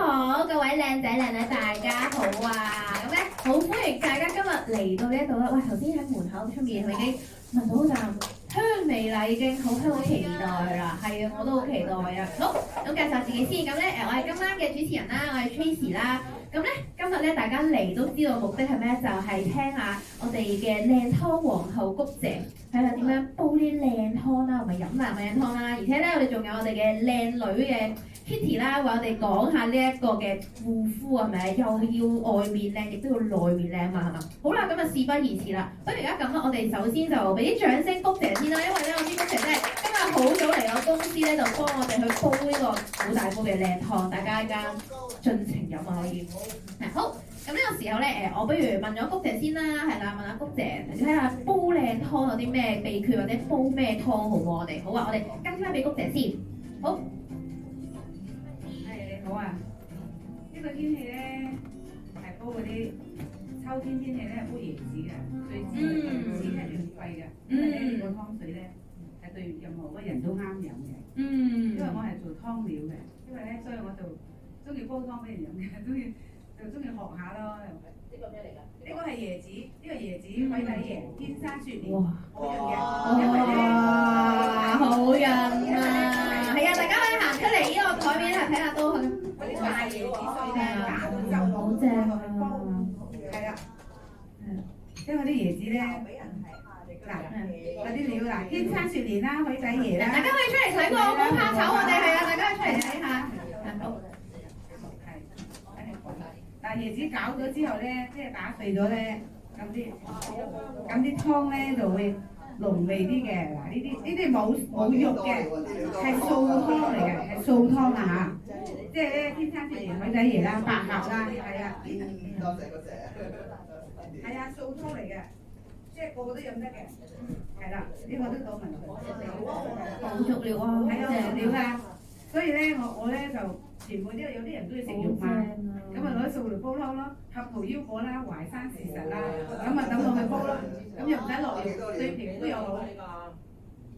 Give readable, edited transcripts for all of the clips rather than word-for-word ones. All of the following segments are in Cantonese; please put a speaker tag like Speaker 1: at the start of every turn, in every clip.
Speaker 1: 好，各位靚仔靚女大家好啊！咁咧好歡迎大家今日嚟到呢一度啦。喂，頭先喺門口出面係咪已經聞到陣香味啦？已經好期待啦。係啊，我都好期待啊。好，咁介紹自己先。咁咧我係今晚嘅主持人啦，我係 Tracy 啦。咁咧今日咧大家嚟都知道目的係咩？就係聽下我哋嘅靚湯皇后谷姐睇下點樣煲啲靚湯啦，同埋飲埋靚湯啦。而且咧我哋仲有我哋嘅靚女嘅Kitty 啦，為我哋講下呢一個嘅護膚係咪？又要外面靚，亦都要內面靚嘛，係嘛？好啦，咁啊事不宜遲啦，不如而家咁啦，我哋首先就俾啲掌聲谷姐先啦，因為咧我知谷姐咧今日好早嚟我公司咧，就幫我哋去煲呢個好大煲嘅靚湯，大家依家盡情飲啊可以。好，咁呢個時候咧我不如問咗谷姐先啦，係啦，問下谷姐睇下煲靚湯有啲咩秘訣，或者煲咩湯好喎？我哋好啊，我哋跟翻俾谷姐先，好。
Speaker 2: 好啊！呢個天氣咧係煲嗰啲秋天天氣咧煲椰子嘅，最知椰子係免費嘅，因為咧呢個湯水咧係對任何嘅人都啱飲嘅。因為我係做湯料嘅，因為咧所以我就中意煲湯俾人飲嘅，中意學下咯。呢個咩嚟㗎？呢個係椰子，呢個椰子海底椰，天山雪蓮，好潤嘅。因為咧
Speaker 1: 好潤啊！係啊，大家可以行出嚟呢個台面睇下都去。
Speaker 2: 嗰啲大椰子水咧打到汁落
Speaker 1: 好正啊！
Speaker 2: 係啦，因為啲椰子咧，嗱嗰啲料嗱，天山雪蓮啦，海底椰啦，
Speaker 1: 大家可以出嚟睇喎，唔好怕醜，我哋係啊，大家可以出嚟睇下。好。
Speaker 2: 但係椰子攪咗之後咧，即係打碎咗咧，咁啲湯咧就會濃味啲嘅。嗱呢啲冇肉嘅，係素湯嚟嘅，係素湯啊嚇。即係咧天山雪蓮、海底椰啦、百合啦，係啊，係啊，素湯嚟嘅，即係個個都飲得嘅。係啦，呢個都講明
Speaker 1: 好足料啊！
Speaker 2: 係啊，食料㗎。所以咧，我咧就全部都有啲人都要食肉嘛，咁啊攞素嚟煲湯咯，合桃腰果啦、淮山事實啦，咁啊等落去煲咯，咁又唔使落藥，對皮膚又好，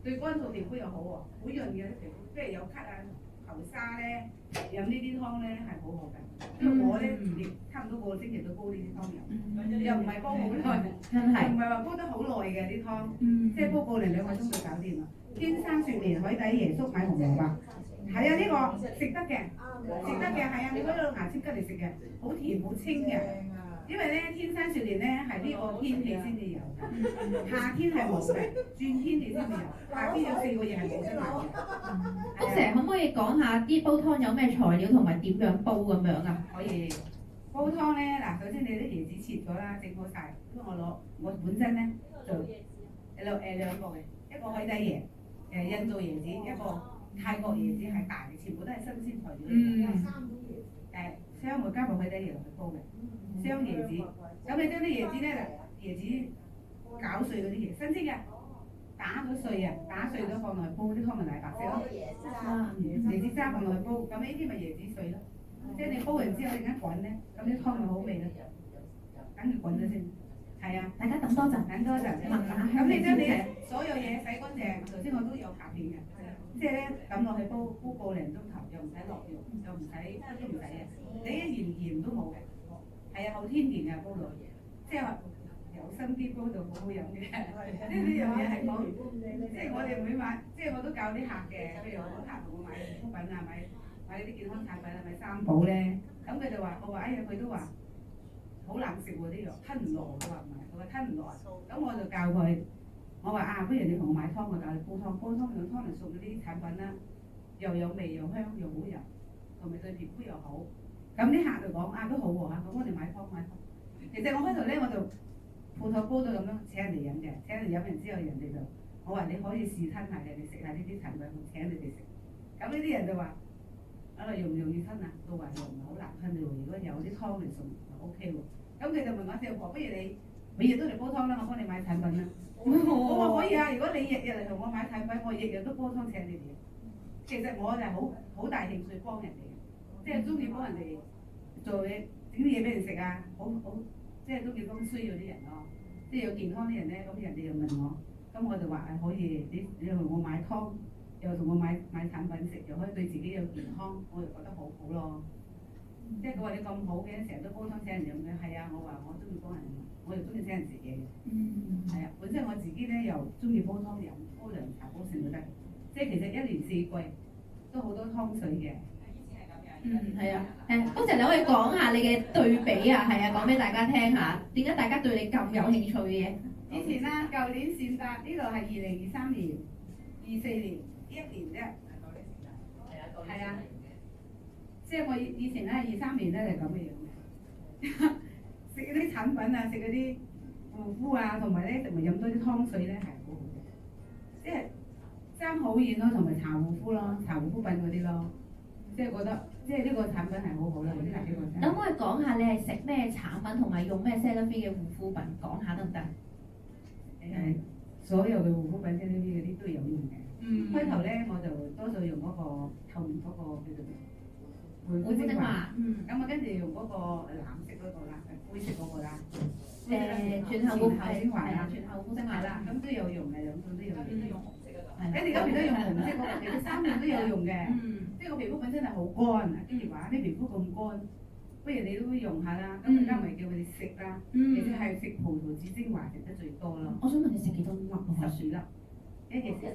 Speaker 2: 對乾燥皮膚又好喎，好潤嘅啲皮膚，即係有咳啊、頭沙咧，飲呢啲湯咧係好好嘅。因為我咧亦差唔多個星期都煲呢啲湯飲，又唔係煲好耐，又唔係話煲得好耐嘅啲湯，即係煲個零2個鐘就搞掂啦。天山雪蓮、海底椰、粟米紅蘿蔔。係啊，呢個食得嘅，係啊，你攞到牙籤吉嚟食嘅，好甜好清嘅。因為咧天山雪蓮咧係呢個天氣先至有，夏天係冇嘅，轉天氣先至有。夏天有4個月係冇出嚟嘅。
Speaker 1: 谷姐可唔可以講下啲煲湯有咩材料同埋點樣煲咁樣啊？
Speaker 2: 可以煲湯咧，嗱，首先你啲椰子切咗啦，整好晒。咁我本身咧就兩個嘅，一個海底椰，印度椰子，一個泰國椰子係大嘅，全部都係新鮮材料嚟嘅。雙梅加埋海底椰落去煲嘅，雙椰子。咁你將啲椰子咧，椰子攪碎嗰啲椰，新鮮嘅，打咗碎啊，打碎咗放落去煲，啲湯咪奶白色咯。椰子渣放落去煲，咁呢啲咪椰子碎咯。即係你煲完之後，你而家滾咧，咁啲湯咪好味咯。等佢滾咗先。係啊，
Speaker 1: 大家等多陣，
Speaker 2: 咁你將你所有嘢洗乾淨，頭先我都有拍片嘅，即係咧抌落去煲個零鐘頭，又唔使落藥，又唔使乜都唔使嘅，你一鹽都冇嘅，係啊，好天然嘅煲到，即係話有心啲煲到好好飲嘅，即係呢樣嘢係講，即係我哋每晚，即係我都教啲客嘅，譬如我啲客同我買護膚品啊，買啲健康產品啊，買三寶咧，咁佢就話，我話哎呀，佢都話。好難食喎啲藥，吞唔落，佢話唔係，佢話吞唔落啊。咁我就教佢，我話啊，不如你同我買湯，我教你煲湯，煲湯用湯嚟送嗰啲產品啦，又有味又香又好飲，同埋對皮膚又好。咁啲客就講啊都好喎嚇，咁我哋買湯。其實我開頭咧我就鋪頭煲到咁樣請人哋飲嘅，請人哋飲完之後人哋就，我話你可以試吞下嘅，你食下呢啲產品，我請你哋食。咁呢啲人就話。容唔容易吞啊？我話又唔係好難吞嘅喎，如果有啲湯嚟送就 O K 喎。咁佢就問我師傅，不如你每日都嚟煲湯啦，我幫你買產品啦。我話可以啊，如果你日日嚟同我買產品，我日日都煲湯請你哋。其實我就係好大興趣幫人哋嘅，即係中意幫人哋做嘢，整啲嘢俾人食啊，好即係都幾幫需要啲人咯。即係有健康啲人咧，咁人哋又問我，咁我就話可以，你同我買湯。又同我買產品食，又可以對自己有健康，我就覺得好好咯。即係佢話你咁好嘅，成日都煲湯請人飲嘅，係啊，我話我中意幫人，我又中意請人食嘢嘅，係啊，本身我自己咧又中意煲湯飲，煲涼茶煲成都得，即係其實一年四季都好多湯水嘅。
Speaker 1: 係啊，高姐你可以講下你嘅對比啊，係啊，講俾大家聽下，點解大家對你咁有興趣嘅？
Speaker 2: 以前啦，舊年善達呢度係2023年、24年一年啫，係啊，即係我以前咧23年咧就咁嘅樣嘅，食嗰啲產品啊，食嗰啲護膚啊，同埋咧同埋飲多啲湯水咧係好好嘅，即係爭好遠咯，同埋搽護膚咯，搽護膚品嗰啲咯，即係覺得即係呢個產品係好好啦，呢個。
Speaker 1: 可唔可以講下你係食咩產品同埋用咩 CeraVe 嘅護膚品？講下得唔得？
Speaker 2: 所有嘅護膚品 CeraVe 嗰啲都有用嘅。開頭咧我就多數用嗰個透明嗰個叫做護膚精華，咁我跟住用嗰個藍色嗰個啦，灰色嗰個啦。
Speaker 1: 全後護膚精華啦，全後護膚精華
Speaker 2: 啦，咁都有用嘅，兩種都有用。
Speaker 1: 跟
Speaker 2: 住嗰邊都用紅色嗰個，其實三樣都有用嘅。即係個皮膚品真係好乾，跟住話啲皮膚咁乾。不如你都用下啦，咁而家咪叫佢哋食啦，其實係食葡萄籽精華食得最多咯。
Speaker 1: 我想問你食幾多粒啊
Speaker 2: ？10粒，一日食一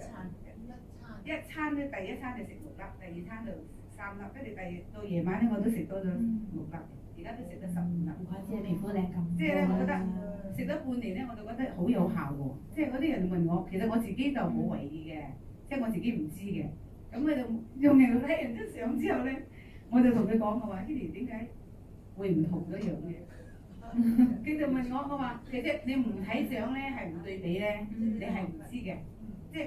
Speaker 2: 餐咧，第一餐就食6粒，第二餐就3粒，跟住到夜晚咧我都食多咗6粒，而家都食得15粒。
Speaker 1: 唔怪之你皮膚靚咁。
Speaker 2: 即係咧，我覺得食咗半年咧，我就覺得好有效喎。即係嗰啲人問我，其實我自己就冇為意嘅，即係我自己唔知嘅。咁佢就用人睇人一上之後咧，我就同佢講，我話Hilly點解會唔同咗樣嘅？佢就問我話其實你唔睇相咧，係唔對比咧，你係唔知嘅，即係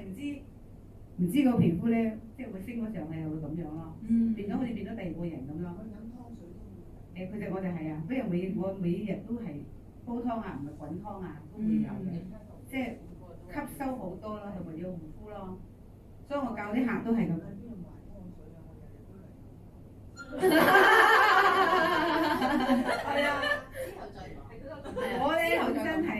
Speaker 2: 唔知個皮膚咧，即係會升咗上去又會咁樣咯，變咗好似變咗第二個人咁咯。其實我哋係啊，不如我每日都係煲湯啊，唔係滾湯啊，都會有嘅，即係吸收好多咯，同埋要護膚咯。所以我教啲客都係咁。係啊，我咧本身係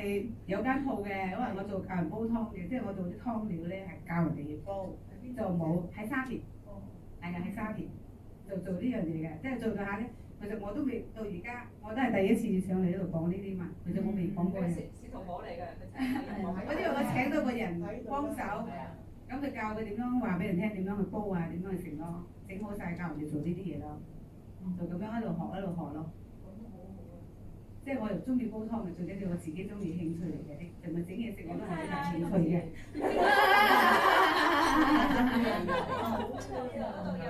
Speaker 2: 有間鋪嘅，因為我做教人煲湯嘅，即係我做啲湯料咧係教人哋煲，就冇喺沙田，係啊喺沙田就做呢樣嘢嘅，即係做到下咧，其實我都未到而家，我都係第一次上嚟呢度講呢啲嘛，其實我未講過嘅。
Speaker 3: 係同我嚟嘅，
Speaker 2: 我因為我請到個人幫手，咁就教佢點樣話俾人聽，點樣去煲啊，點樣去食咯，整好晒教人哋做呢啲嘢咯。就咁樣喺度學咯，即係我又中意煲湯嘅，最緊要我自己中意興趣嚟嘅，同埋整嘢食我都係有興趣嘅。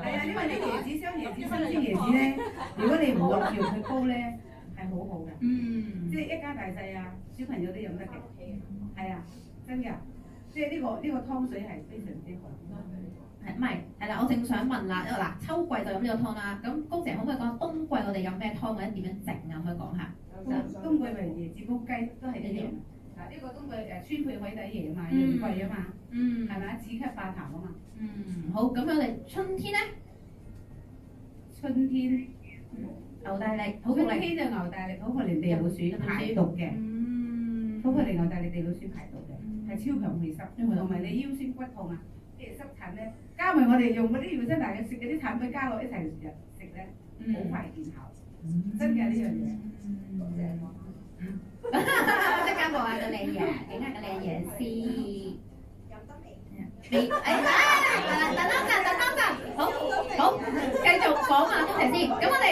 Speaker 2: 係啊，因為啲椰子香、椰子新鮮椰子咧，如果你唔落鹽去煲咧，係好好嘅。即係一家大細啊，小朋友都飲得嘅。係啊，真㗎，即係呢個湯水係非常之好。
Speaker 1: 唔係，係啦，我正想問啦，嗱，秋季就飲呢個湯啦，咁高姐可唔可以講冬季我哋飲咩湯或者點樣整啊？可以講下。
Speaker 2: 冬季咪椰子煲雞都係一樣。嗱，呢個冬季川貝海底椰啊嘛，潤肺啊嘛，係咪？止咳化痰啊嘛。
Speaker 1: 好，咁我哋春天咧？
Speaker 2: 春天
Speaker 1: 牛大力，
Speaker 2: 春天就牛大力、土茯苓、地老鼠排毒嘅。土茯苓、牛大力、地老鼠排毒嘅，係超強氣濕，同埋你腰酸骨痛啊，即係濕疹咧，加埋我哋用嗰啲養生大嘅食嗰啲產品加落一齊食咧，好快見效，真嘅呢樣嘢。
Speaker 1: 即刻望下個靚嘢，影下個靚嘢先。等多陣，好，繼續講下高姐先。咁我哋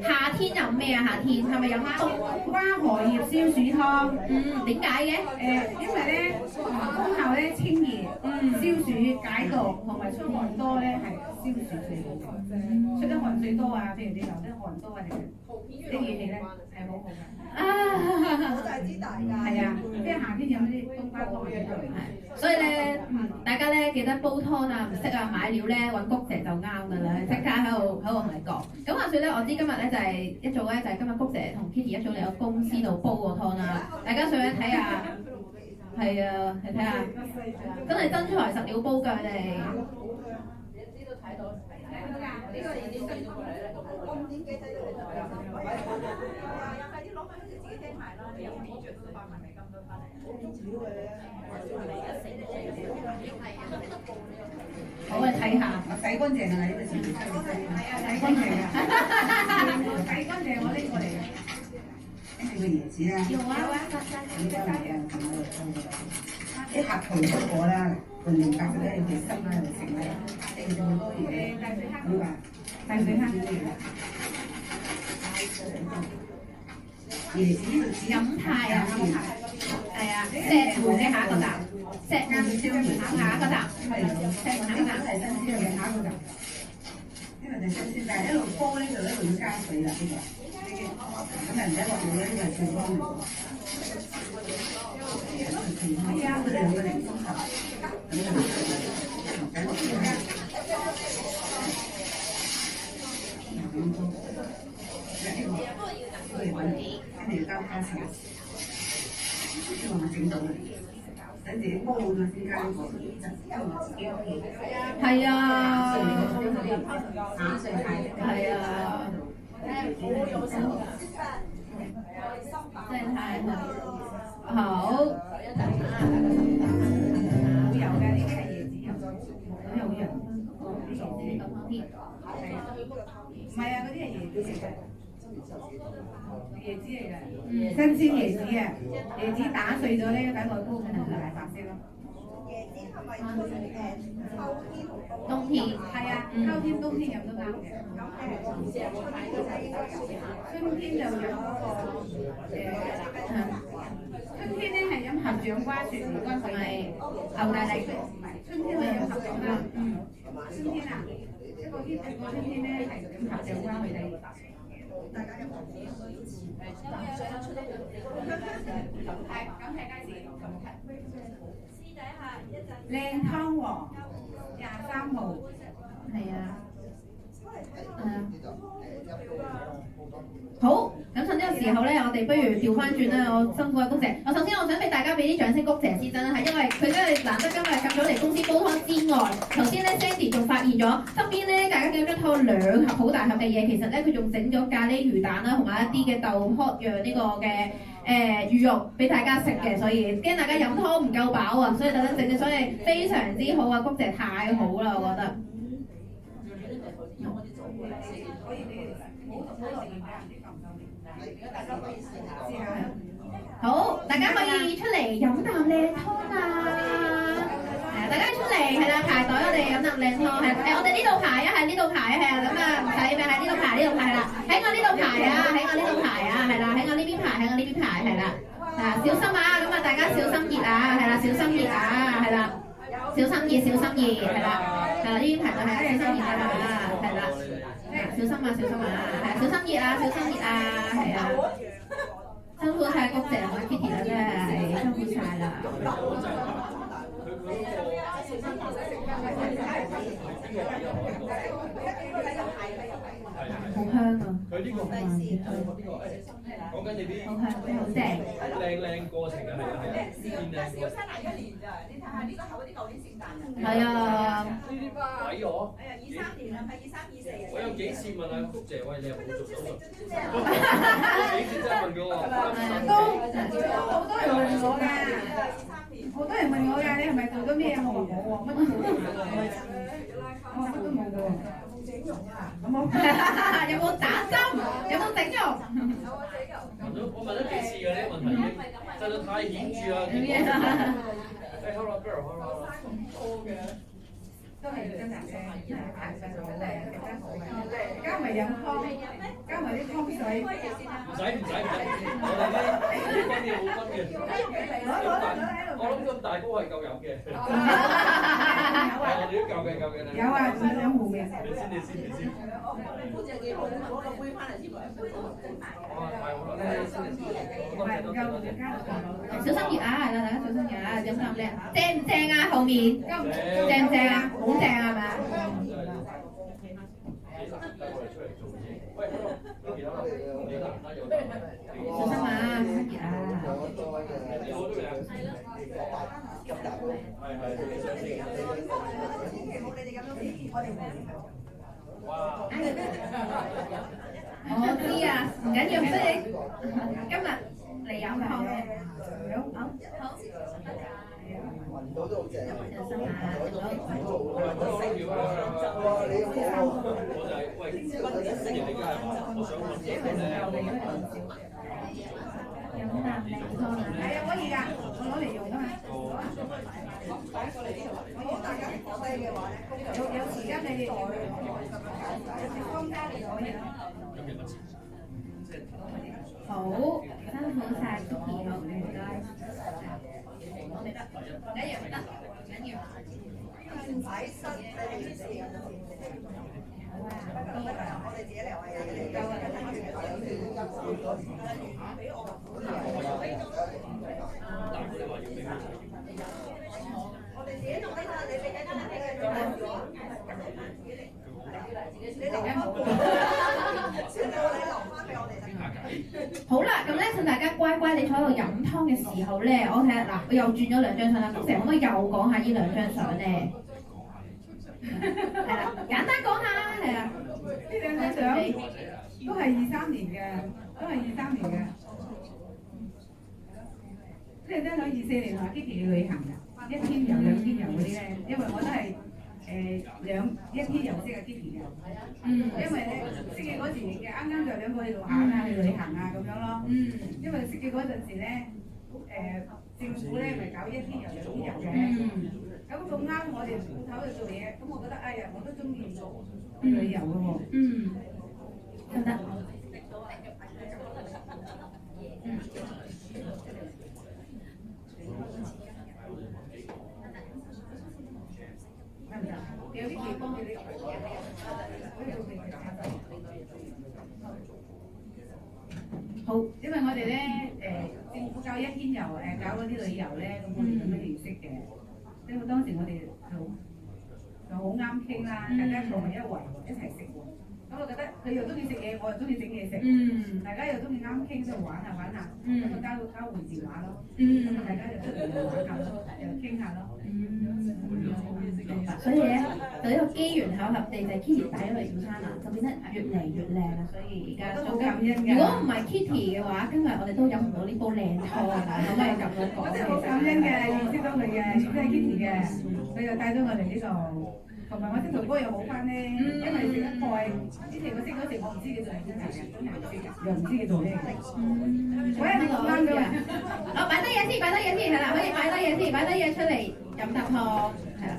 Speaker 1: 夏天飲咩啊？夏天係咪飲冬
Speaker 2: 瓜荷葉消暑湯？
Speaker 1: 點解嘅？
Speaker 2: 因為咧功效咧清熱、消暑解毒，同埋出汗多咧係消暑最好嘅。出得汗最多啊，譬如你流得汗多啊，啲熱氣咧係好好㗎。
Speaker 3: 我就係知大家。
Speaker 2: 係啊，即係夏天飲啲冬瓜湯嘅都係。
Speaker 1: 所以咧，大家咧記得煲湯啊，唔識啊買料咧揾谷姐就啱㗎啦，即刻喺度同你講。咁話說咧，我知今日咧就係一早咧就係今日谷姐同 Kitty 一早嚟我公司度煲個湯啦，大家上去睇下。係啊，你睇下，真係真材實料煲㗎你哋。
Speaker 3: 呢度睇到，呢個已經跟住過嚟咧，我5點幾睇到你就有。快啲攞翻去自己聽埋啦，你有攞住都500美金都翻嚟。
Speaker 1: 我哋睇下，
Speaker 2: 洗乾淨啊！呢個前面洗乾淨啊！洗乾淨啊！啊？
Speaker 1: 有啊，
Speaker 2: 應該嚟啊，啲合同出過啦，半年白咧，又濕啦，又剩啦，剩咗好多嘢。你話大水蝦椰子
Speaker 1: 飲泰啊，係啊，石門嘅下一個站，石門下一個站，石門下一個站係新鮮嘅下一個站。
Speaker 2: 呢個就新鮮，但係一路煲呢度一路要加水啦，呢個咁啊唔使落料咧，呢個係最方便。係啊，佢哋兩個零鐘頭，咁就唔使落料。跟住加蝦豉，希望我整到嘅，等自己煲好咗先加呢個，因為我自己可以。
Speaker 1: 係啊，
Speaker 2: 係啊，
Speaker 1: 真係太好，好。
Speaker 2: 有嘅，呢啲係椰子油，有嘅。唔係啊，嗰啲係椰子嚟嘅。椰子嚟嘅，新鮮椰子啊！椰子打碎咗咧，等我煲佢就係白色咯。
Speaker 3: 椰子係咪秋天同
Speaker 1: 冬天
Speaker 2: 係啊，秋天、冬天飲都啱嘅。春天就飲嗰個春天咧係飲合掌瓜雪唔該佢係牛大力，唔係春天係飲合掌瓜。春天啊，一個春天咧係飲合掌瓜佢哋。大家有冇？咁睇街市。私底下一陣。靚湯喎，23號。
Speaker 1: 係啊，好，咁趁呢個時候咧，我哋不如調翻轉啦。我辛苦嘅谷姐，首先我想俾大家俾啲掌聲谷姐先真係，因為佢真係難得今日咁早嚟公司煲湯之外，頭先咧 Sandy 仲發現咗側邊咧，大家見到張枱兩盒好大盒嘅嘢，其實咧佢仲整咗咖喱魚蛋啦，同埋一啲嘅豆殼樣呢個嘅魚肉俾大家食嘅，所以驚大家飲湯唔夠飽啊，所以特登整嘅，所以非常之好啊，谷姐太好啦，我覺得。好，大家可以出嚟飲啖靚湯啦！大家出嚟係啦，排隊我哋飲啖靚湯係我哋呢度排啊，係呢度排啊，係啊，咁啊唔使咩，喺呢度排係啦，喺我呢度排啊，喺我呢度排啊，係啦，喺我呢邊排，喺我呢邊排係啦，小心啊，咁啊大家小心熱啊，係啦，小心熱啊，係啦，小心熱，係啦，呢邊排隊係小心熱啊，係啦，小心啊，小心啊，係小心熱啊，係啊。辛苦晒谷姐同埋 Kitty 啦，真係辛苦晒啦。好香啊！
Speaker 4: 佢呢個係講緊你啲
Speaker 1: 好香，好正。
Speaker 4: 靚過程啊，係啊，
Speaker 3: 小新嚟1年咋？你睇下呢個係嗰啲舊年聖誕人。
Speaker 1: 係啊。
Speaker 4: 呢啲鬼我。
Speaker 3: 係啊，23年啊，係23、24。
Speaker 4: 我有幾次問阿谷姐，喂，你有冇做手術？幾次真係問過我。
Speaker 2: 好多人問我㗎，好多人問我㗎，你係咪做咗咩？我話冇喎，乜都冇做過。我話乜都冇喎。整容啊？
Speaker 1: 有冇打針？有冇整容？
Speaker 4: 我問咗幾次㗎呢個問題，真係太顯著啦！誒，hello girl，hello。
Speaker 2: 都係真係嘅，排曬好靚，食得好嘅，加埋飲湯，加埋啲湯水。
Speaker 4: 唔使，我哋呢分嘅冇分嘅。我諗咁大煲係夠飲嘅。我哋都夠嘅啦。
Speaker 2: 有啊，仲有冇嘅？
Speaker 4: 你先。
Speaker 3: 好似幾好，攞個杯翻嚟先來，杯都整埋嘅。
Speaker 4: 哇，太好啦！
Speaker 2: 唔係唔夠，就加落。
Speaker 1: 小心熱啊，係啦，大家小心熱啊，飲啖靚，正唔正啊？後面正唔正啊？好正係咪？小心啊，小心熱啊！我知啊，唔緊要，所以今日嚟飲湯嘅，好。
Speaker 5: 聞到都好正，
Speaker 1: 小心啊！
Speaker 4: 我就係喂，人哋家係嘛？我想問嘢咧。
Speaker 1: 啖靚湯啊！
Speaker 2: 係啊，可以㗎，我攞嚟用㗎嘛。
Speaker 3: 如果大家講低嘅話咧，
Speaker 2: 有時間你哋放假嚟可以啦。
Speaker 1: 好，辛苦晒 Kiki 好，唔該。我哋得，唔緊要，得，唔緊要。
Speaker 3: 唔使塞你哋啲時間。我哋自己嚟玩嘅，你夠我哋自己弄得啦，你俾緊啦，你嚟緊冇，先到你留翻俾我哋得。
Speaker 1: 好啦，咁咧趁大家乖乖地坐喺度飲湯嘅時候咧，我睇下嗱，我又轉咗兩張相啦，咁成可唔可以又講下呢兩張相咧？係啦，簡單講下啦，係啊。
Speaker 2: 呢兩張相都係23年嘅，都係23年嘅。呢兩張相24年同 Kiki 去旅行嘅，1天遊、2天遊嗰啲咧，因為我都係1天遊識嘅 Kiki 嘅。因為咧識嘅嗰時嘅啱啱就兩個去度玩啊，去旅行啊咁樣咯。因為識嘅嗰陣時咧，政府咧咪搞1天遊、2天遊嘅。咁咁啱我哋鋪頭去做嘢，咁我覺得哎呀，我都中意做旅遊嘅喎。
Speaker 1: 得得。
Speaker 2: 有啲地方嘅你好，因為我哋咧政府搞1天遊搞嗰啲旅遊咧，咁我哋咁樣認識嘅。因為當時我哋就好啱傾啦，大家坐埋一圍一齊食喎。咁我覺得佢又中意食嘢，我又中意整嘢食，大家又中意啱傾，就玩下玩下，咁啊交換電話咯，咁啊大家就出嚟玩下咯，又傾下咯。
Speaker 1: 所以咧，就呢個機緣巧合地就係 Kitty 帶咗嚟早餐啦，就變得越嚟越靚啦。所以而家
Speaker 2: 都好感恩㗎。
Speaker 1: 如果唔係 Kitty 嘅話，今日我哋都飲唔到呢煲靚湯啊！可唔可以咁樣講？
Speaker 2: 我真係好感恩嘅，認識到佢嘅，認識 Kitty 嘅，佢又帶咗我嚟呢度。同埋我啲頭哥又好翻咧，因為食得菜。之前我識嗰時我唔知佢做咩嘅，又唔知佢做咩嘅。我一定講啱咗。
Speaker 1: 擺低嘢先，擺低嘢先，係啦，可以擺低嘢先，擺低嘢出嚟飲啖湯，係啦。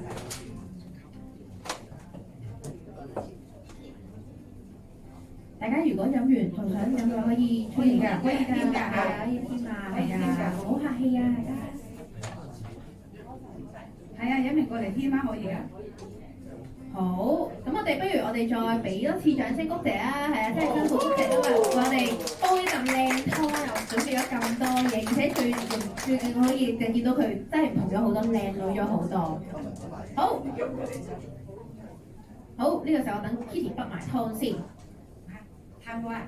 Speaker 1: 大家如果飲完仲想飲嘅話，可以出嚟㗎，可以添㗎，係啊，可以添啊，係啊，唔好客氣啊，大家。
Speaker 2: 係啊，飲完過嚟添啊，可以啊。
Speaker 1: 好，咁我哋不如我哋再俾多次掌聲，谷姐啊，係啊，真係辛苦谷姐今日我哋煲呢啖靚湯，又準備咗咁多嘢，而且最可以就見到佢真係唔同咗好多，靚女咗好多。好，好，呢個時候我等 Kitty 滗埋湯先。
Speaker 2: 喊過啊？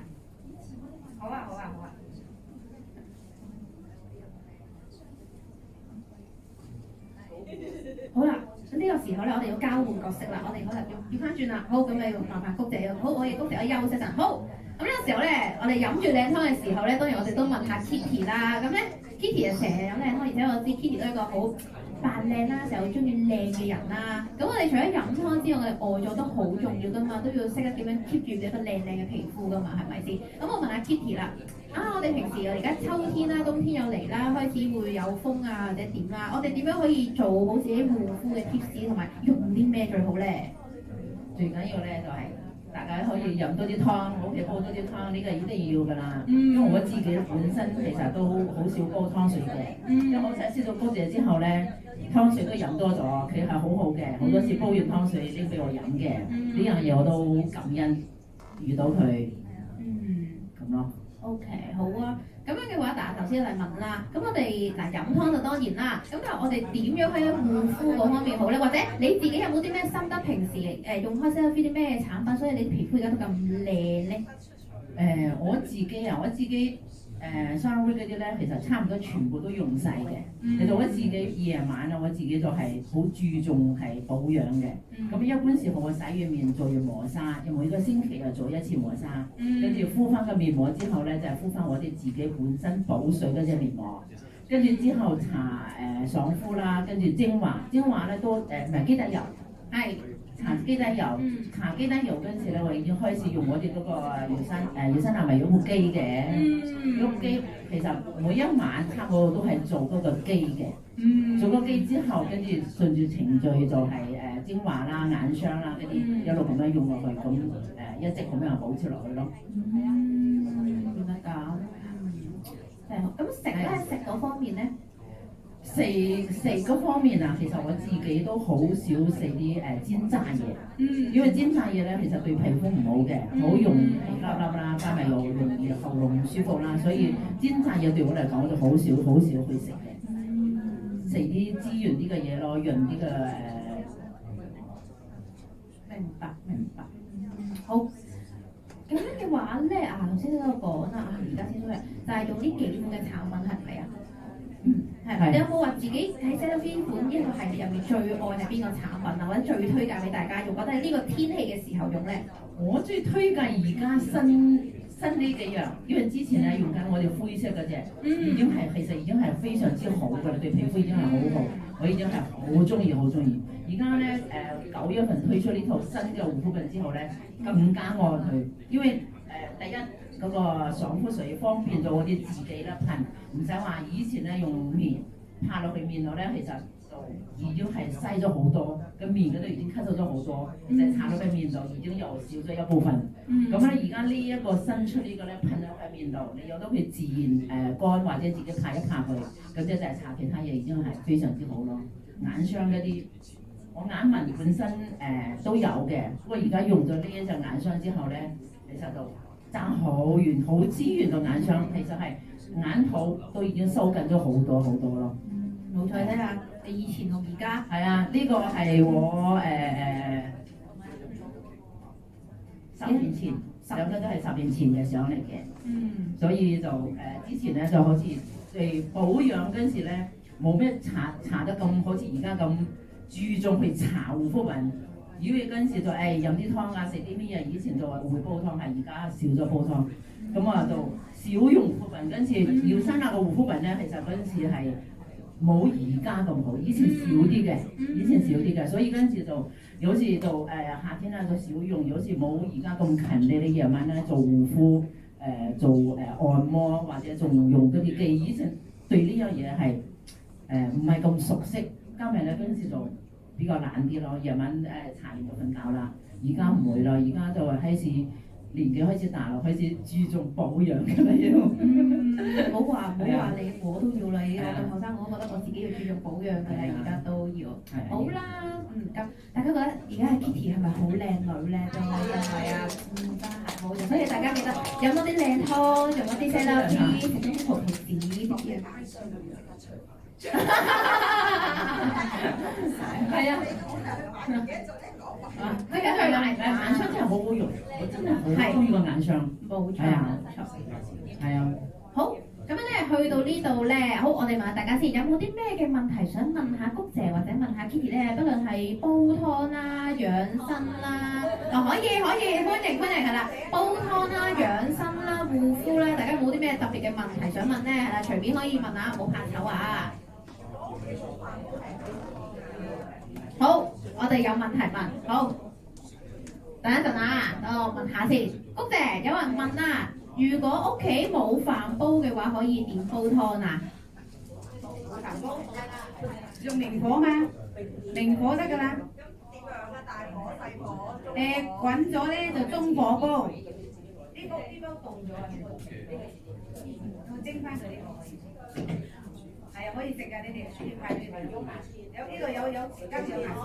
Speaker 2: 好啊，好啊，好啊。
Speaker 1: 好啦。咁呢個時候咧，我哋要交換角色啦，我哋可能要翻轉啦。好，咁你麻煩谷姐，好，我哋谷姐可以休息陣。好，咁呢個時候咧，我哋飲住靚湯嘅時候咧，當然我哋都問下 Kitty 啦。咁咧 ，Kitty 就成日飲靚湯，而且我知 Kitty 都係一個好扮靚啦，成日好中意靚嘅人啦。咁我哋除咗飲湯之外，我哋外在都好重要噶嘛，都要識得點樣 keep 住一個靚嘅皮膚噶嘛，係咪先？咁我問下 Kitty 啦。我哋平時而家秋天啦、冬天又嚟啦，開始會有風啊或者點啦，我哋點樣可以做好自己護膚嘅 tips 同埋用啲咩最好咧？
Speaker 6: 最緊要咧就係大家可以飲多啲湯，屋企煲多啲湯，呢個一定要㗎啦。因為我自己本身其實都好少煲湯水嘅，因為我真係識咗谷姐之後咧，湯水都飲多咗，佢係好好嘅，好多時煲完湯水拎俾我飲嘅，呢樣嘢我都好感恩遇到佢。咁咯。
Speaker 1: OK， 好啊。咁樣嘅話，嗱頭先嚟問啦，咁我哋嗱飲湯就當然啦，咁但係我哋點樣喺護膚嗰方面好咧？或者你自己有冇啲咩心得？平時用開 Cetaphil 啲咩產品，所以你皮膚而家都咁靚咧？
Speaker 6: 我自己Sunny 嗰啲咧，其實差唔多全部都用晒嘅。其實我自己夜晚啊，我自己就係好注重係保養嘅。咁一般時候我洗完面做完磨砂，每個星期又做一次磨砂，跟住敷翻個面膜之後咧，就係敷翻我哋自己本身補水嗰隻面膜。跟住之後搽爽膚啦，跟住精華咧都唔係基底油，係搽雞蛋油，搽雞蛋油嗰陣時咧，我已經開始用我哋嗰個耀山南咪有部機嘅，嗰部機其實每一晚差唔多都係做嗰個機嘅，做個機之後，跟住順住程序就係精華啦、眼霜啦嗰啲一路咁樣用落去，咁一直咁樣保持落去咯。
Speaker 1: 原來咁，係好。咁食嗰方面咧？
Speaker 6: 食嗰方面啊，其實我自己都好少食啲煎炸嘢，因為煎炸嘢咧其實對皮膚唔好嘅，好容易皮粒粒啦，加埋又容易喉嚨唔舒服啦，所以煎炸嘢對我嚟講我就好少去食嘅，食啲滋潤啲嘅嘢咯，潤啲嘅
Speaker 1: 明白。好。咁樣嘅話咧，頭先都有講啦，而家先都係就係用呢幾款嘅產品係咪啊？係。你有冇話自己喺 Cetaphil 邊款呢個系列入面最愛係邊個產品啊？或者最推介俾大家用，覺得係呢個天氣嘅時候用咧？
Speaker 6: 我最推介而家新呢幾樣，因為之前咧用緊我哋灰色嗰隻，其實已經係非常之好㗎啦，對皮膚已經係好好，我已經係好中意。而家咧9月份推出呢套新嘅護膚品之後咧，更加愛佢，因為第一嗰個爽膚水方便咗我哋自己啦噴，唔使話以前咧用面拍落去面度咧，其實就已經係嘥咗好多，個面嗰度已經吸收咗好多，就搽到個面度已經又少咗一部分。咁咧而家呢一個新出呢個咧噴咗喺面度，你有得佢自然乾或者自己拍一拍佢，咁即係搽其他嘢已經係非常之好咯。眼霜嗰啲。我眼紋本身都有嘅，不過而家用咗呢一隻眼霜之後咧，其實就爭好遠，好滋潤到眼霜，其實係眼泡都已經收緊咗好多咯。
Speaker 1: 冇錯，睇下你以前同而家。
Speaker 6: 係啊，呢個係我10年前，兩個都係10年前嘅相嚟嘅。所以就之前咧就好似保養嗰陣時咧，冇咩搽得咁好似而家咁。注重去搽護膚品，如果嗰陣時就飲啲湯啊，食啲咩嘢，以前就話會煲湯，係而家少咗煲湯，咁啊就少用護膚品。嗰陣時耀山南嘅護膚品咧，其實嗰陣時係冇而家咁好，以前少啲嘅，所以嗰陣時就有時就夏天啊就少用，有時冇而家咁勤力，你夜晚咧做護膚做按摩或者仲用嗰啲機，以前對呢樣嘢係唔係咁熟悉。加埋咧嗰陣時就比較懶啲咯，夜晚搽完就瞓覺啦。而家唔會啦，而家就開始年紀開始大啦，開始注重保養㗎啦要。
Speaker 1: 唔好話你，我都要啦。我咁後生，我都覺得我自己要注重保養㗎啦，而家都要。好啦，咁大家覺得而家嘅 Kitty 係咪好靚女咧？都係啊，真係好。所以大家記得飲多啲靚湯，用多啲 Cetaphil，食多啲葡萄籽啲嘢。係啊，佢緊係眼霜真係好好用，我真係好中意個眼霜。冇錯，係啊。好，咁樣咧去到呢度咧，好，我哋問下大家先，有冇啲咩嘅問題想問下谷姐或者問下 Kitty 咧？不論係煲湯啦、養生啦，可以，歡迎係啦，煲湯啦、養生啦、護膚咧，大家有冇啲咩特別嘅問題想問咧？係啦，隨便可以問下，唔好怕醜啊！好，我哋有問題問，好，等一陣啊，等我問下先。谷姐，有人問啊，如果屋企冇飯煲嘅話，可以點煲湯啊？
Speaker 2: 飯煲用明火嘛，明火得㗎啦。
Speaker 3: 點樣啊？大火、細火？
Speaker 2: 滾咗咧就中火煲。呢煲凍咗啊！我蒸翻佢呢個。係啊，可以食㗎，你哋快啲嚟用。呢度有匙羹有牙籤。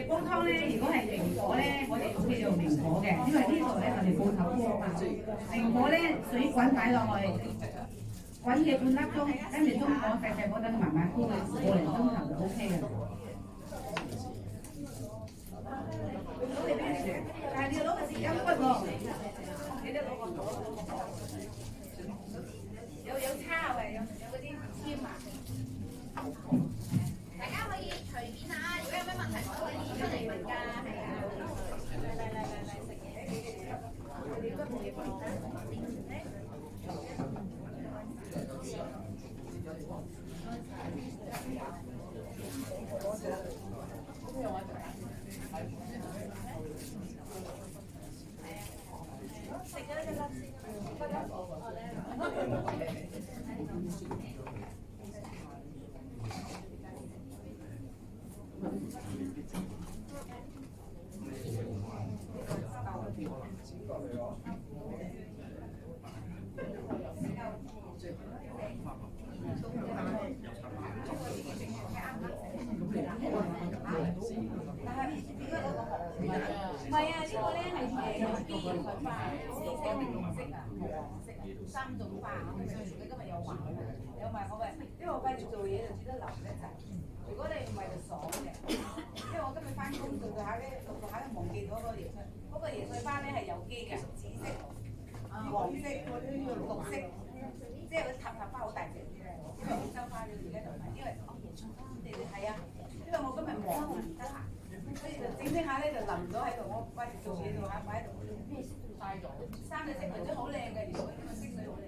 Speaker 2: 煲湯咧，如果係明火咧，我哋屋企就用明火嘅，因為呢度咧我哋煲頭鍋嘛。明火咧，水滾擺落去，滾嘅半粒鐘，跟住中火細火等佢慢慢煲佢個零鐘頭就 OK 嘅。但係你要攞個匙羹骨喎，記得攞個刀。有叉嘅，有嗰啲籤啊。大家可以隨便啊，如果有咩問題可以出嚟問㗎，係啊。嚟食嘢。你應該冇嘢講啦。
Speaker 3: 食咗一粒先。唔係啊，呢個咧係有機鹽水花，色係紅色啊，3種花，你今日有埋有埋我喂，因為我繼續做嘢就只得留一陣。如果你唔係就爽嘅，因為我今日翻工做下咧，做下都忘記咗嗰個椰水，嗰個椰水花咧係有機嘅，紫色、黃色、綠色，即係佢塔花好大隻啲咧，因為澳洲花咗而家就唔係，因為你哋睇啊，因為我今日忙唔得閒。所以就整整下咧就淋咗喺度，我掛住做嘢做下擺喺度，曬咗。三隻色雲都好靚嘅，如果呢個色水好靚。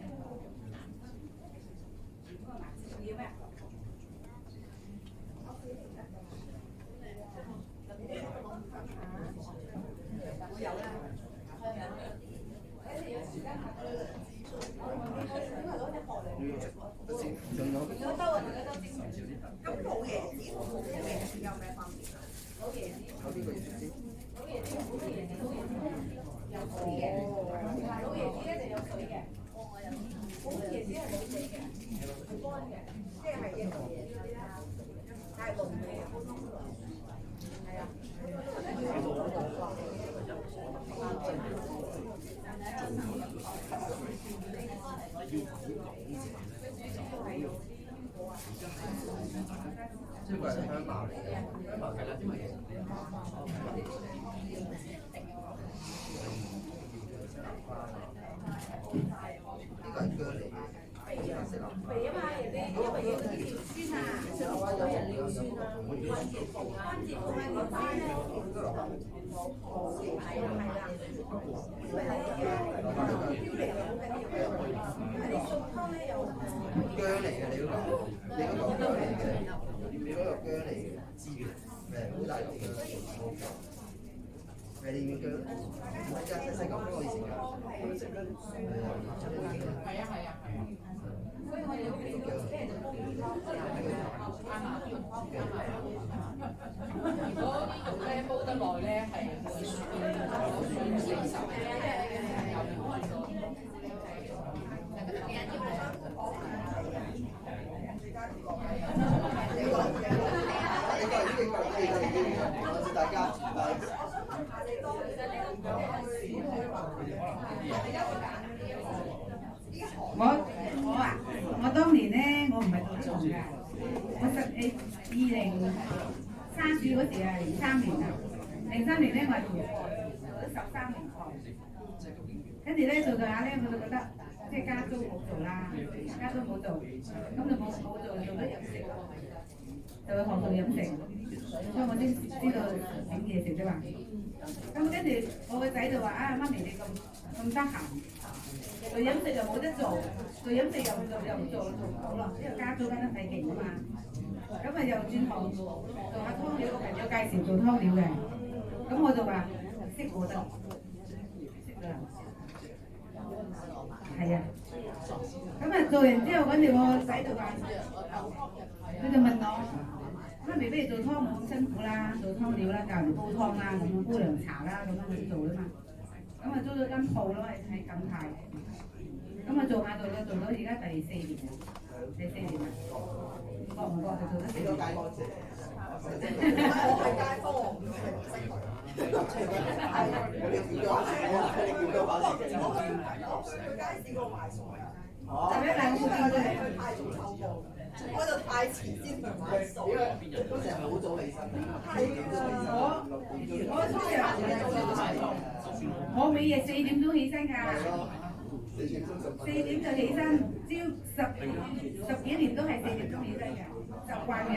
Speaker 3: 嗰個顏色要咩？會有啦。有時間下佢。因為攞隻殼嚟。有兜啊，有兜蒸。咁冇椰子同冇椰子有咩分別？老椰子，老椰子，好多椰子，老椰子有水嘅，老椰子咧就有水嘅，好椰子係冇水嘅，係乾嘅，即係一個椰子啦，係濃嘅，係啊。
Speaker 5: 即係佢係香茅嚟嘅，香茅係啦，因為其實呢個係姜嚟嘅，
Speaker 3: 肥啊嘛，人哋因為要尿酸啊，有人尿酸啊，關節痛啊，尿酸咧，係啦，因為喺標嚟好緊要嘅，因為你餸湯咧有
Speaker 5: 姜嚟嘅，你嗰個姜嚟嘅，你嗰個姜嚟嘅，知嘅，誒好大嚿嘅，誒你要姜，唔係㗎，細嚿我以前㗎，係啊，
Speaker 3: 所以我哋屋企都俾人煲魚湯，如果啲肉咧煲得耐咧係會酸手嘅。
Speaker 5: 多謝大家。
Speaker 2: 我當年咧，我唔係做呢行㗎，我2030嗰時係03年啊，03年咧我係做咗13年堂，跟住咧做下咧，我就覺得即係加租冇做啦，加租冇做，咁就冇做得飲食，就去學做飲食，所以我先知道整嘢食啫嘛。咁跟住我個仔就話：啊，媽咪你咁得閒，做飲食又冇得做，做飲食又唔做唔到啦，因為加租加得太勁啊嘛。咁啊又轉行做下湯料，個朋友介紹做湯料嘅，咁我就話識我得，識㗎啦。係啊，咁啊做完之後，跟住我個仔就話，佢就問我。媽咪不如做湯冇咁辛苦啦，做湯料啦，教人煲湯啦，咁樣煲涼茶啦，咁樣去做啊嘛。咁啊租咗間鋪咯，喺錦泰。咁啊做到而家第4年啦，第4年啦。覺唔覺就做得4年？
Speaker 5: 我係街坊，我唔識佢。你叫咗把自己。去街市嗰度買餸啊！
Speaker 2: 就一兩個見過你。
Speaker 5: 太早收工。我就太遲先去買餸，嗰時係好早起身，
Speaker 2: 我通常我每日4點鐘起身㗎，4點就起身，朝10幾年都係4點鐘起身嘅，習慣嘅。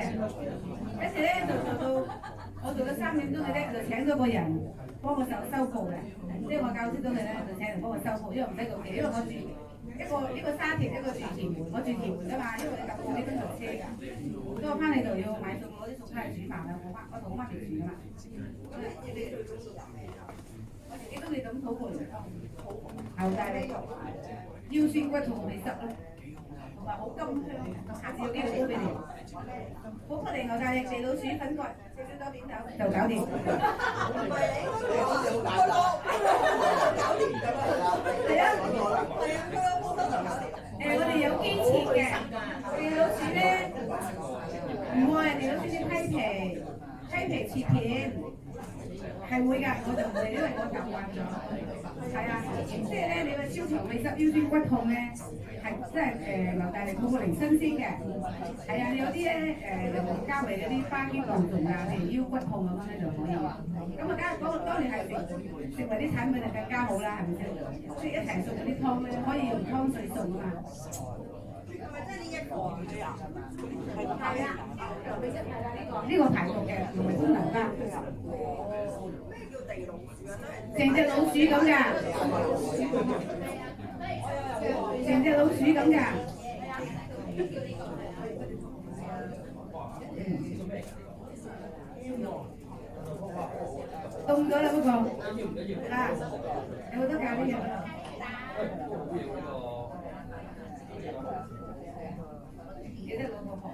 Speaker 2: 跟住咧就做到我做到3點鐘嘅咧，就請咗個人幫我收鋪嘅，即係我教識咗佢咧，就請人幫我收鋪，因為唔使做嘢，因為我住。一個沙田，一個住屯門，我住屯門㗎嘛，因為你搭過呢邊頭車㗎，所以我翻嚟就要買餸，攞啲餸翻嚟煮飯啦。我同我媽咪住㗎嘛。咁你最中意飲咩啊？我自己中意飲土葡萄湯。牛大力腰酸骨痛未濕咯，同埋好甘香，下次有機會煲俾你。好不嚟牛大力地老鼠粉葛，少少多片頭就搞掂。係啊，我哋有機切嘅，地老鼠咧唔會，地老鼠先批皮切片。係會㗎，我就唔係因為我習慣咗，係啊，即係咧你個超長尾濕腰酸骨痛咧，係即係牛大力好過嚟新鮮嘅，係啊，有啲咧用加味嗰啲花肌杜仲啊，譬如腰骨痛咁樣咧就可以。咁啊，當然係食埋啲產品就更加好啦，係咪先？即係一齊送嗰啲湯咧，可以用湯水送啊嘛。係咪即係呢一個啊？係啊，呢個排毒嘅，唔係功能㗎。成隻老鼠咁㗎，成隻老鼠咁㗎。凍咗啦嗰個，啊，有冇得咖喱啊？記得攞個殼。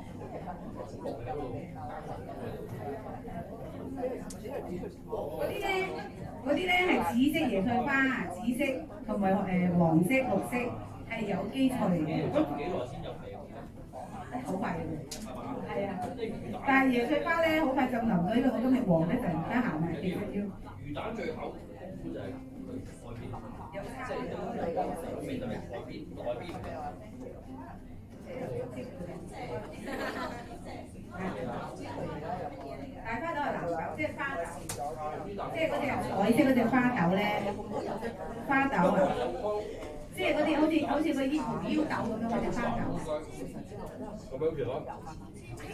Speaker 2: 嗰啲咧係紫色椰菜花，紫色同埋黃色、綠色係有機菜嚟嘅。好快嘅，係啊！但係椰菜花咧好快就淋咗，因為我今日黃咧就唔得閒啊，其實要。魚蛋最口就係外邊，即係味就係外邊，內邊。大花豆係藍豆，即係花豆，即係嗰隻彩色嗰隻花豆咧，花豆啊，即係嗰啲好似個腰豆咁樣嗰隻花豆。咁樣其實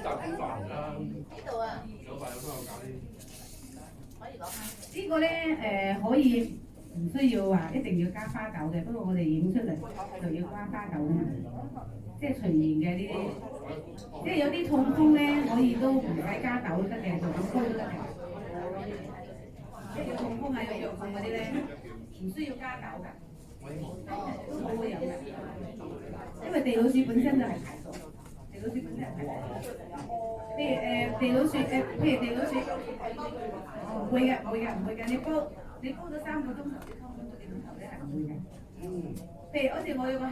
Speaker 2: 雜飯啦，呢度啊，有飯有湯有咖喱，可以攞翻。呢個咧可以唔需要話一定要加花豆嘅，不過我哋影出嚟就要加花豆啊嘛。即係隨緣嘅呢啲，即係有啲痛風咧，可以都唔使加豆都得嘅，就咁煲都得嘅。即係痛風啊、有藥控嗰啲咧，唔需要加豆㗎，都好好飲嘅。因為地老鼠本身就係排毒，地老鼠本身係排毒。譬如地老鼠譬如地老鼠，唔會嘅，你煲咗3個鐘頭啲湯咁多點頭咧係唔會嘅。譬如好似我有個客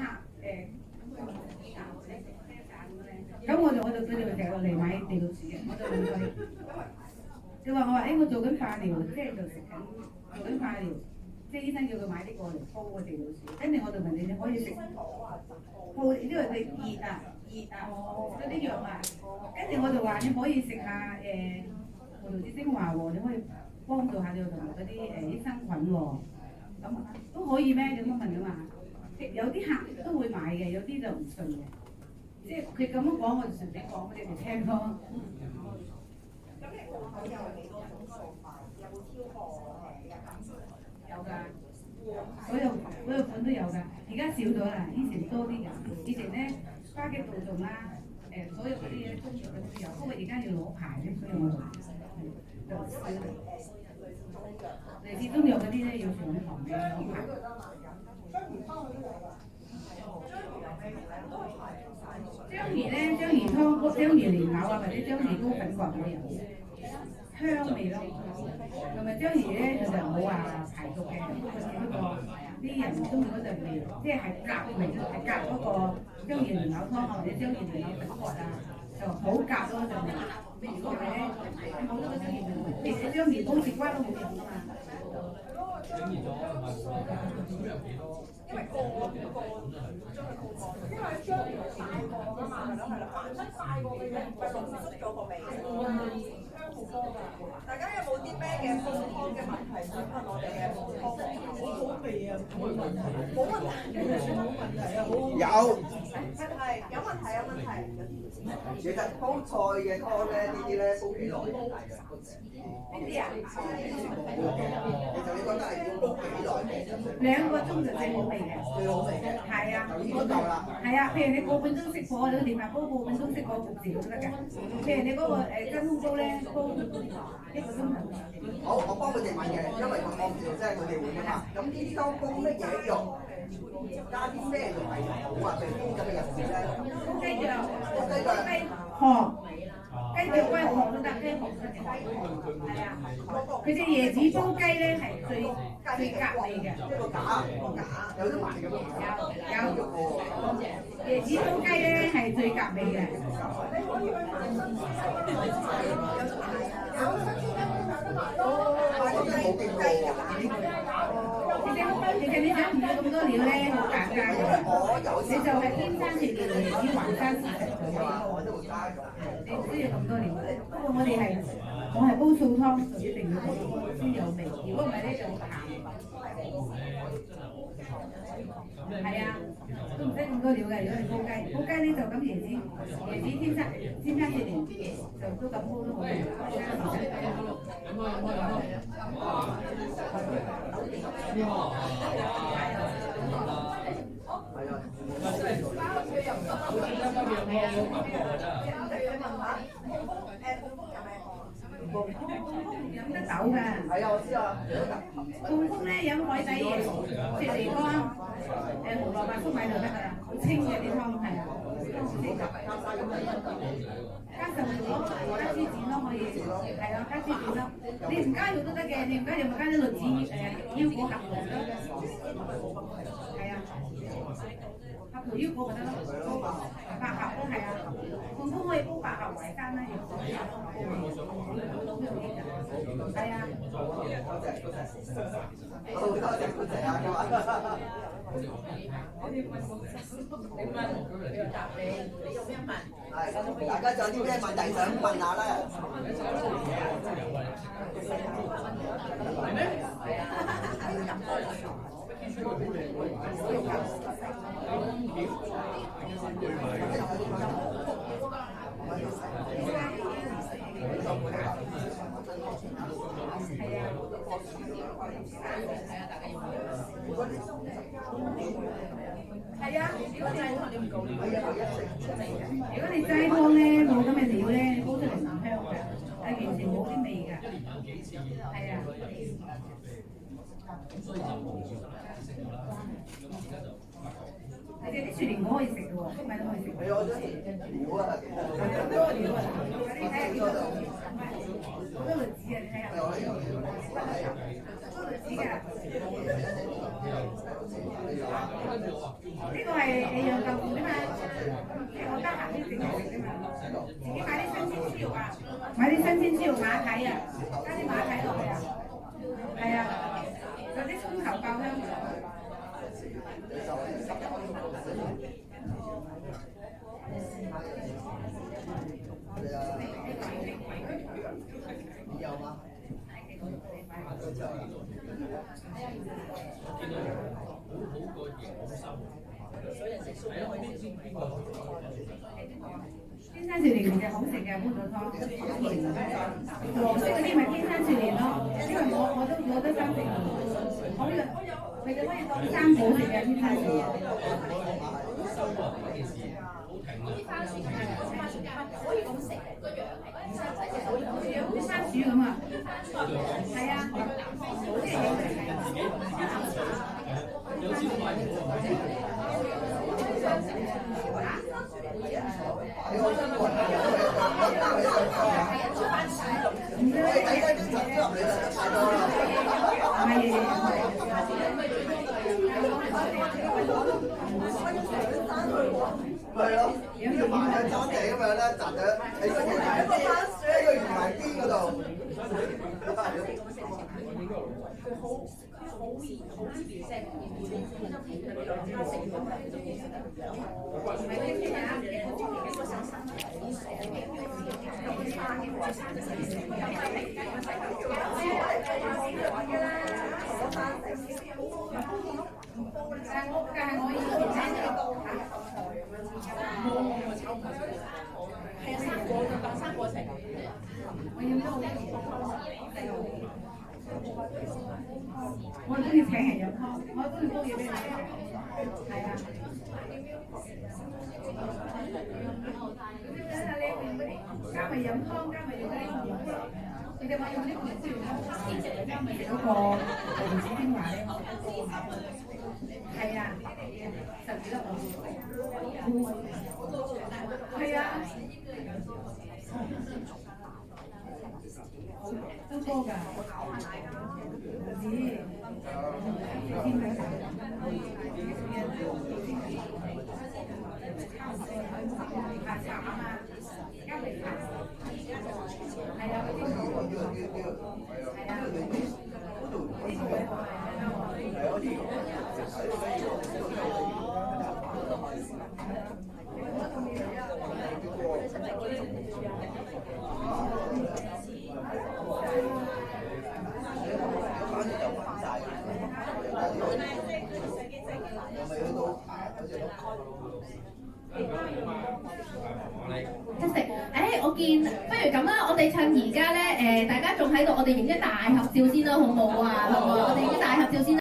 Speaker 2: 咁我就佢哋成日嚟買地老鼠嘅，我就問佢，佢話我做緊化療，即係做緊化療，即係醫生叫佢買呢個嚟煲個地老鼠，跟住我就問你可以食煲，因為佢熱啊，嗰啲藥啊，跟住我就話你可以食下葡萄籽精華喎，你可以幫助下你同埋嗰啲益生菌喎，咁都可以咩？咁樣問㗎嘛，有啲客都會買嘅，有啲就唔信嘅。即係佢咁樣講，我就順便講俾你哋聽咯。咁你鋪頭有幾多種做法？有冇挑貨有㗎，所有款都有㗎。而家少咗啦，以前多啲㗎。以前咧花肌杜仲啦，所有嗰啲中藥嗰啲都有。不過而家要攞牌咧，所以我就少。類似中藥嗰啲咧要上堂嘅攞牌。章魚咧，章魚湯、章魚蓮藕啊，或者章魚糕粉葛嗰啲有香味咯。同埋章魚咧，其實冇話排毒嘅，不過只不過啲人中意嗰陣味，即係夾味，係夾嗰個章魚蓮藕湯啊，或者章魚蓮藕粉葛啊，就好夾咯陣味。如果唔係咧，你冇咗個章魚蓮藕，其實章魚糕食瓜都冇用㗎嘛。因為個因為章魚大個㗎嘛，係啦，反出大個嘅嘢，唔係濃縮咗個味，香好多㗎。大家有冇啲咩嘅煲湯嘅問題想問我哋嘅煲湯？好味啊！冇問題啊！冇問題啊！有問題。
Speaker 5: 其實煲菜嘅湯咧，呢啲咧煲幾耐嘅？
Speaker 2: 呢啲啊？
Speaker 5: 其實你覺得係要煲幾耐
Speaker 2: 2個鐘就最好味嘅，
Speaker 5: 最好味嘅。
Speaker 2: 係啊，
Speaker 5: 已經夠啦。
Speaker 2: 係啊，譬如你個半鐘熄火，你連埋煲個半鐘熄火焗住都得㗎。譬如你嗰個真空煲咧，煲1個鐘頭。
Speaker 5: 好，我幫佢哋問嘅，因為我唔知即係佢哋會㗎嘛。咁呢啲湯煲煲乜嘢肉，加啲咩肉係好啊？譬如咁嘅日子咧，
Speaker 2: 煲雞腳、
Speaker 5: 煲雞腳。
Speaker 2: 殼、雞腳龜殼都得，雞殼都得。係啊，佢隻椰子煲雞咧係最格味嘅。
Speaker 5: 一個架，有得賣嘅咩？
Speaker 2: 有椰子煲雞咧係最格味嘅。其實你想唔要咁多料咧，好簡單嘅，你就係天生食椰子還生試食就可以。你唔需要咁多料。不過我係煲素湯，就一定要先有味。如果唔係咧就好鹹。係啊，都唔使咁多料嘅。如果你煲雞，煲雞咧就咁椰子天生食蓮就都咁煲都好味。飲得酒㗎。
Speaker 5: 係啊，我知啊。
Speaker 2: 痛風咧飲海底椰雪梨湯，紅蘿蔔粟米就得㗎啦，好清嘅啲湯係啊。加壽子、加豬展咯可以，係咯加豬展咯。你唔加肉都得嘅，你唔加肉咪加啲栗子腰果合桃咯。係啊，合桃腰果咪得咯，百合都係啊。痛風可以煲百合為生啦，要係啊。
Speaker 5: 好多謝啊，今日。係，大家仲有啲咩問題想問下咧？
Speaker 2: 係啊，如果你齋湯咧冇咁嘅料咧，煲出嚟唔香㗎，係完全冇啲味㗎。係啊。你哋啲雪蓮果可以食嘅喎，粟米都可以食。
Speaker 5: 係我想料啊，
Speaker 2: 好多料啊！你睇下呢個，好多栗子啊！你睇下。好多栗子㗎。呢個係養豆腐啫嘛，即係我得閒先整嚟食啫嘛。自己買啲新鮮豬肉啊，買啲新鮮豬肉馬蹄啊，加啲馬蹄落去啊，係啊，有啲葱頭爆香。
Speaker 5: 你有嗎？天生雪蓮其實好食嘅，煲咗湯，黃色嗰啲咪天生雪蓮咯，因為我都生食，我呢個佢哋可以當生果食嘅天生雪蓮。可以咁食個樣係好似番薯咁啊，係啊，好似
Speaker 4: 有錢買唔
Speaker 5: 係咯，要買咗裝地咁樣咧，擲咗喺個魚埋邊嗰度。
Speaker 2: 我中意請人飲湯，我中意煲嘢俾你食，係啊。加埋飲湯，加埋要嗰啲
Speaker 5: 你哋話用呢個嚟燒烤，因為嗰個電子精華咧，係啊，10幾粒啊，係啊，都多㗎，咦？
Speaker 1: 即食，我見不如咁啦，我哋趁而家咧，大家仲喺度，我哋影一大合照先啦，好唔好啊？好唔好？我哋影一大合照先啦。